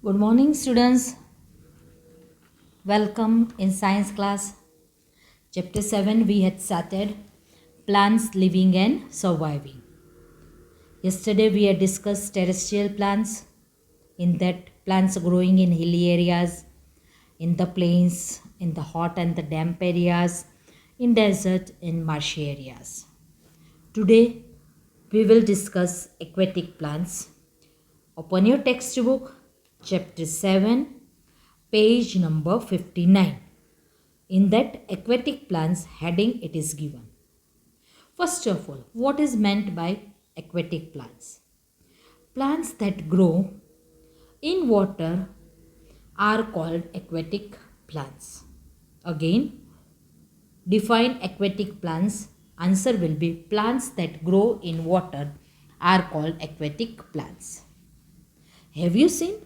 Good morning, students. Welcome in science class. Chapter 7 we had started plants living and surviving. Yesterday we had discussed terrestrial plants, in that plants growing in hilly areas, in the plains, in the hot and the damp areas, in desert, in marshy areas. Today we will discuss aquatic plants. Open your textbook, chapter 7, page number 59. In that aquatic plants heading it is given. First of all, what is meant by aquatic plants? Plants that grow in water are called aquatic plants. Again, define aquatic plants. Answer will be plants that grow in water are called aquatic plants. Have you seen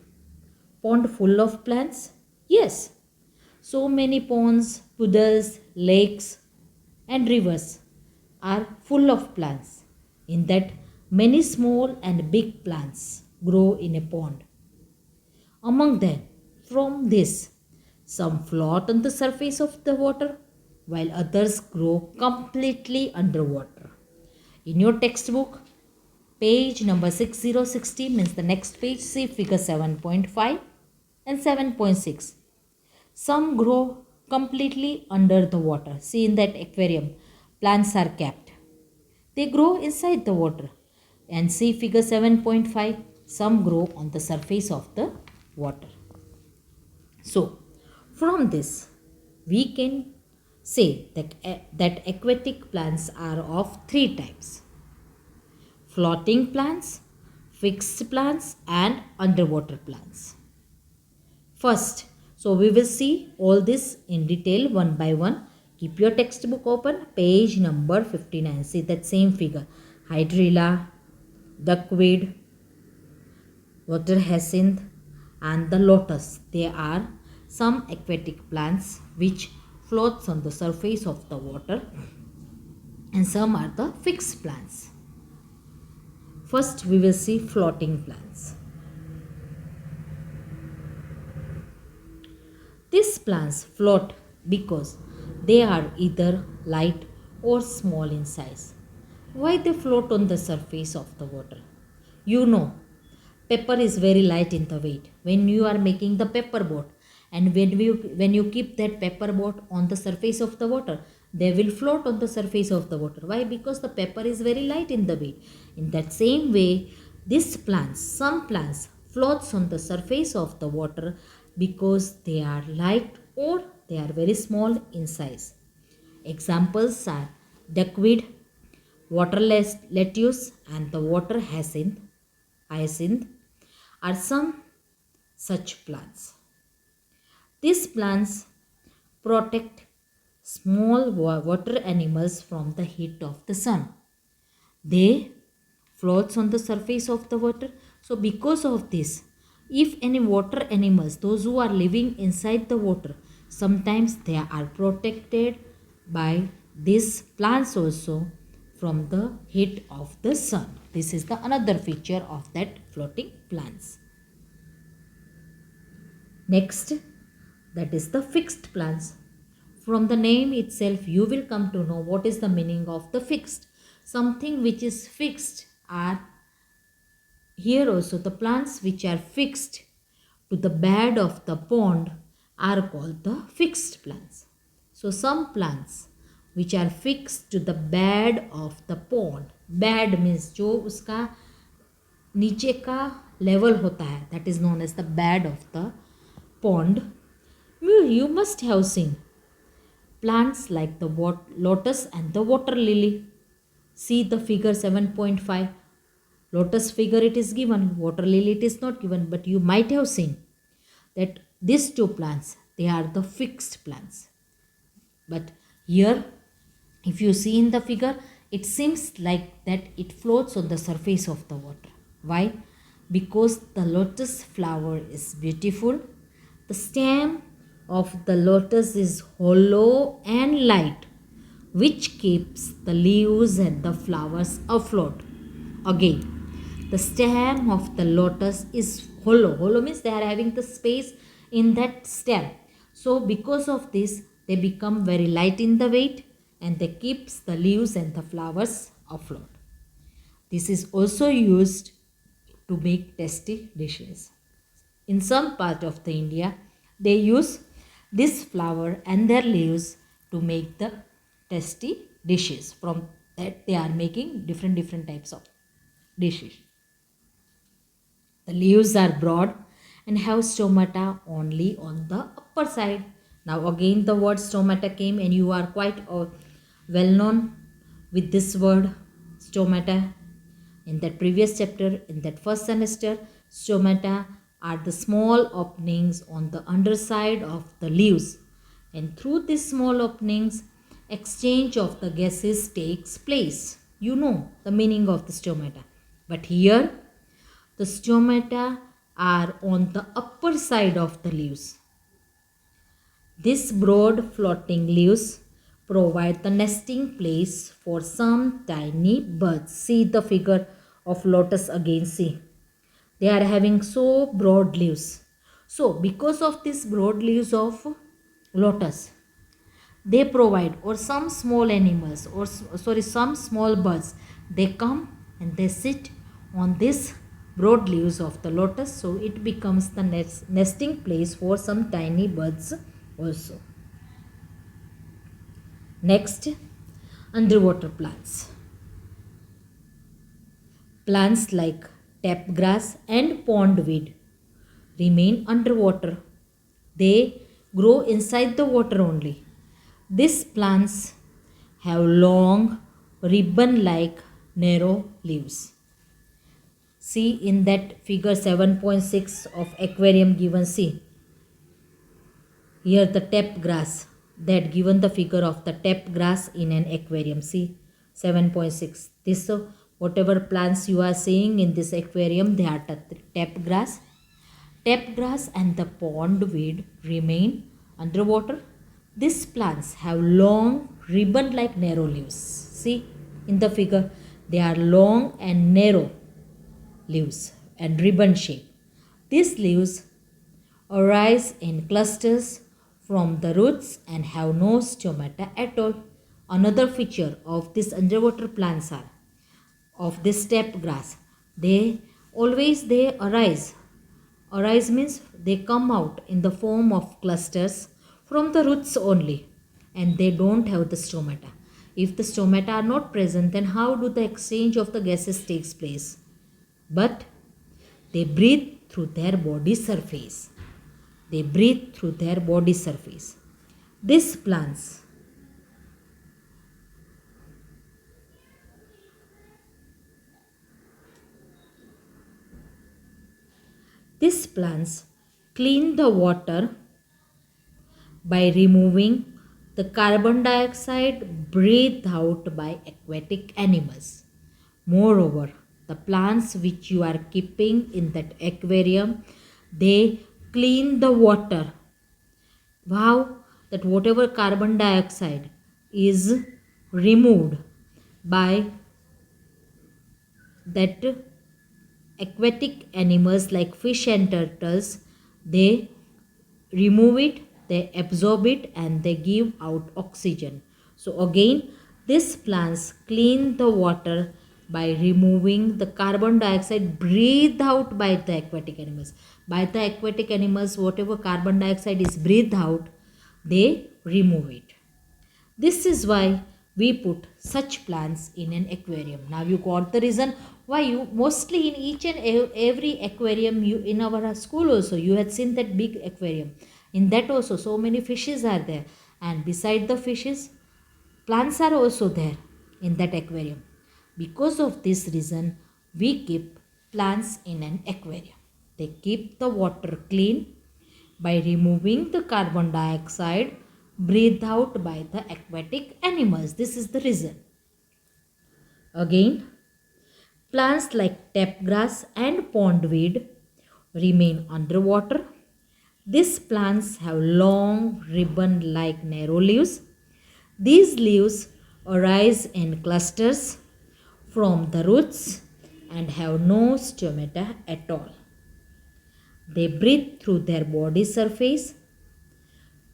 pond full of plants? Yes. So many ponds, puddles, lakes, and rivers are full of plants. In that, many small and big plants grow in a pond. Among them, from this, some float on the surface of the water, while others grow completely underwater. In your textbook, page number 6060 means the next page, see figure 7.5 and 7.6. Some grow completely under the water. See, in that aquarium, plants are kept. They grow inside the water. And see figure 7.5, some grow on the surface of the water. So, from this, we can say that aquatic plants are of three types: floating plants, fixed plants, and underwater plants. First, so we will see all this in detail one by one. Keep your textbook open, page number 59. See that same figure. Hydrilla, duckweed, water hyacinth, and the lotus. They are some aquatic plants which floats on the surface of the water, and some are the fixed plants. First, we will see floating plants. These plants float because they are either light or small in size. Why they float on the surface of the water? You know, pepper is very light in the weight. When you are making the pepper boat, and when you keep that pepper boat on the surface of the water, they will float on the surface of the water. Why? Because the pepper is very light in the weight. In that same way, some plants floats on the surface of the water because they are light or they are very small in size. Examples are duckweed, water lettuce, and the water hyacinth are some such plants. These plants protect small water animals from the heat of the sun. They floats on the surface of the water. So because of this, if any water animals, those who are living inside the water, sometimes they are protected by these plants also from the heat of the sun. This is the another feature of that floating plants. Next, that is the fixed plants. From the name itself, you will come to know what is the meaning of the fixed. Something which is fixed are here also the plants which are fixed to the bed of the pond are called the fixed plants. So some plants which are fixed to the bed of the pond, bed means जो उसका नीचे का level होता है, that is known as the bed of the pond. You must have seen plants like the lotus and the water lily. See the figure 7.5. Lotus figure it is given, water lily it is not given, but you might have seen that these two plants, they are the fixed plants. But here, if you see in the figure, it seems like that it floats on the surface of the water. Why? Because the lotus flower is beautiful. The stem of the lotus is hollow and light, which keeps the leaves and the flowers afloat. Again, The stem of the lotus is hollow. Hollow means they are having the space in that stem. So because of this, they become very light in the weight and they keeps the leaves and the flowers afloat. This is also used to make tasty dishes. In some part of the India, they use this flower and their leaves to make the tasty dishes. From that they are making different types of dishes. The leaves are broad and have stomata only on the upper side. Now again the word stomata came and you are quite well known with this word stomata. In that previous chapter, in that first semester, stomata are the small openings on the underside of the leaves. And through these small openings, exchange of the gases takes place. You know the meaning of the stomata. But here, the stomata are on the upper side of the leaves. These broad floating leaves provide the nesting place for some tiny birds. See the figure of lotus again. See, they are having so broad leaves. So because of these broad leaves of lotus, they provide, or some small animals, or some small birds, they come and they sit on this broad leaves of the lotus, so it becomes the nesting place for some tiny birds also. Next, underwater plants. Plants like tap grass and pondweed remain underwater. They grow inside the water only. These plants have long, ribbon-like, narrow leaves. See in that figure 7.6 of aquarium given, see. Here the tap grass, that given the figure of the tap grass in an aquarium. See 7.6. This whatever plants you are seeing in this aquarium, they are tap grass. Tap grass and the pondweed remain underwater. These plants have long ribbon-like narrow leaves. See in the figure, they are long and narrow leaves and ribbon shape. These leaves arise in clusters from the roots and have no stomata at all. Another feature of these underwater plants are of this tap grass. They arise. Arise means they come out in the form of clusters from the roots only, and they don't have the stomata. If the stomata are not present, then how do the exchange of the gases takes place? But they breathe through their body surface. They breathe through their body surface. These plants clean the water by removing the carbon dioxide breathed out by aquatic animals. Moreover, the plants which you are keeping in that aquarium, they clean the water. Wow, that whatever carbon dioxide is removed by that aquatic animals like fish and turtles, they remove it, they absorb it, and they give out oxygen. So again, these plants clean the water by removing the carbon dioxide breathed out by the aquatic animals. By the aquatic animals, whatever carbon dioxide is breathed out, they remove it. This is why we put such plants in an aquarium. Now you got the reason why you mostly in each and every aquarium, you in our school also you had seen that big aquarium. In that also so many fishes are there, and beside the fishes, plants are also there in that aquarium. Because of this reason, we keep plants in an aquarium. They keep the water clean by removing the carbon dioxide breathed out by the aquatic animals. This is the reason. Again, plants like tap grass and pondweed remain underwater. These plants have long ribbon-like narrow leaves. These leaves arise in clusters from the roots and have no stomata at all. They breathe through their body surface.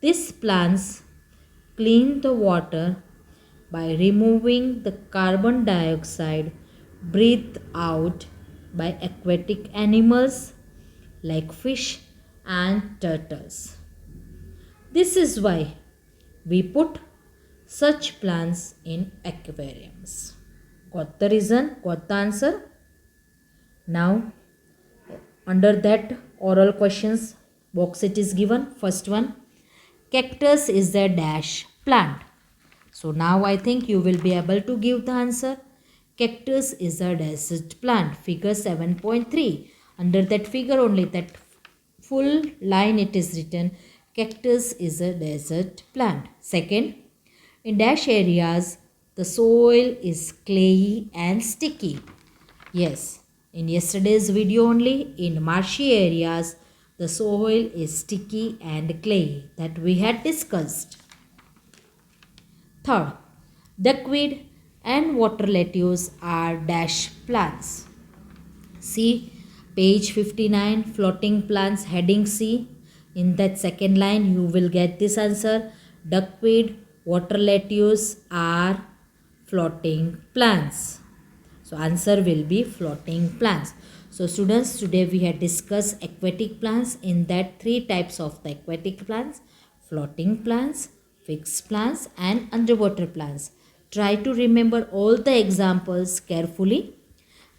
These plants clean the water by removing the carbon dioxide breathed out by aquatic animals like fish and turtles. This is why we put such plants in aquariums. Got the reason? Got the answer? Now, under that oral questions box it is given. First one, cactus is a dash plant. So now I think you will be able to give the answer. Cactus is a desert plant. Figure 7.3. Under that figure only, that full line it is written, cactus is a desert plant. Second, in dash areas, the soil is clayey and sticky. Yes, in yesterday's video only, in marshy areas, the soil is sticky and clayey, that we had discussed. Third, duckweed and water lettuce are dash plants. See page 59, floating plants, heading C. In that second line you will get this answer. Duckweed, water lettuce are floating plants. So answer will be floating plants. So students, today we had discussed aquatic plants. In that, three types of the aquatic plants: floating plants, fixed plants and underwater plants. Try to remember all the examples carefully.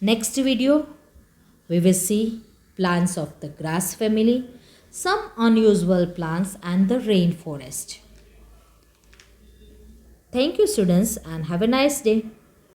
Next video we will see plants of the grass family, some unusual plants and the rainforest. Thank you students and have a nice day.